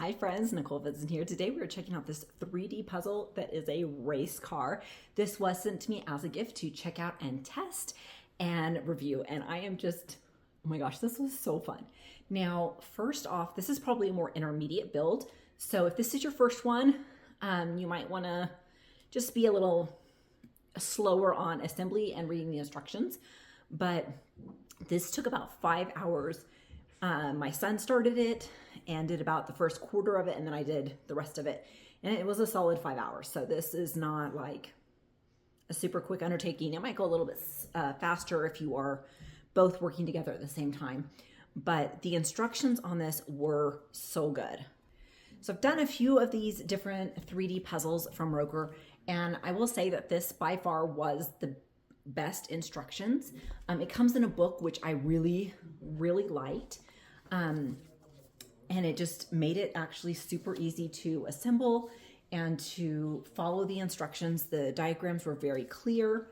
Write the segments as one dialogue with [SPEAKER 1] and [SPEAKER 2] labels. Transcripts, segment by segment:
[SPEAKER 1] Hi friends, Nicole Vincent here. Today we're checking out this 3D puzzle that is a race car. This was sent to me as a gift to check out and test and review. And I am just, oh my gosh, this was so fun. Now, first off, this is probably a more intermediate build. So if this is your first one, you might wanna just be a little slower on assembly and reading the instructions. But this took about 5 hours. My son started it and did about the first quarter of it, and then I did the rest of it. And it was a solid 5 hours. So this is not like a super quick undertaking. It might go a little bit faster if you are both working together at the same time. But the instructions on this were so good. So I've done a few of these different 3D puzzles from Roker, and I will say that this by far was the best instructions. It comes in a book, which I really liked. And it just made it actually super easy to assemble and to follow the instructions. The diagrams were very clear.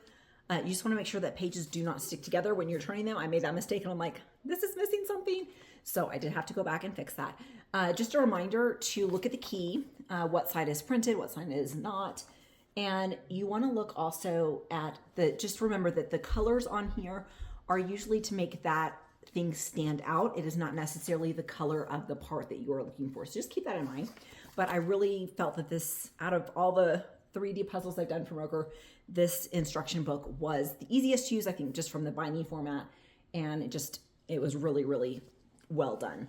[SPEAKER 1] You just want to make sure that pages do not stick together when you're turning them. I made that mistake and I'm like, this is missing something. So I did have to go back and fix that. Just a reminder to look at the key, what side is printed, what side is not. And you want to look also at just remember that the colors on here are usually to make that thing stand out. It is not necessarily the color of the part that you are looking for. So just keep that in mind. But I really felt that this, out of all the 3D puzzles I've done from Roker, this instruction book was the easiest to use, I think, just from the binding format. And it was really well done.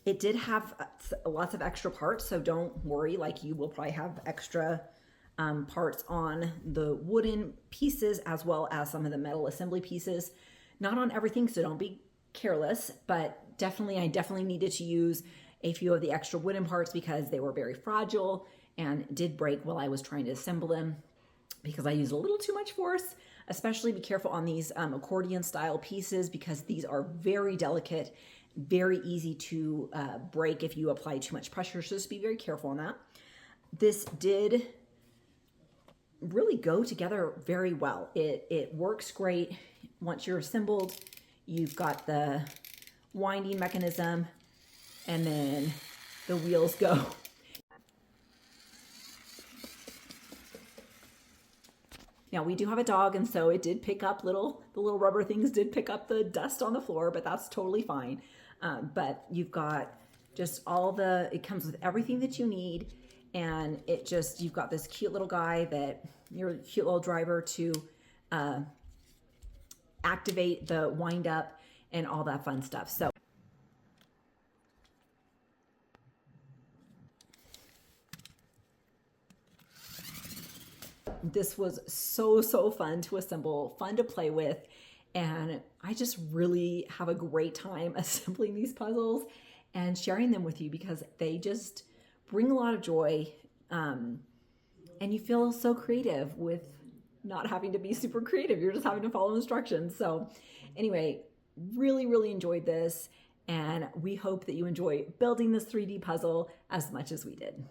[SPEAKER 1] It did have lots of extra parts, so don't worry, like you will probably have extra parts on the wooden pieces as well as some of the metal assembly pieces. Not on everything, so don't be careless, but I definitely needed to use a few of the extra wooden parts because they were very fragile and did break while I was trying to assemble them because I used a little too much force. Especially be careful on these accordion style pieces because these are very delicate, very easy to break if you apply too much pressure, so just be very careful on that. This did really go together very well. It works great. Once you're assembled, you've got the winding mechanism and then the wheels go. Now we do have a dog, and so it did pick up the little rubber things did pick up the dust on the floor, but that's totally fine. But you've got just it comes with everything that you need. And you've got this cute little guy your cute little driver to activate the wind up and all that fun stuff. So this was so fun to assemble, fun to play with. And I just really have a great time assembling these puzzles and sharing them with you because they just bring a lot of joy, and you feel so creative with not having to be super creative. You're just having to follow instructions. So anyway, really enjoyed this, and we hope that you enjoy building this 3D puzzle as much as we did.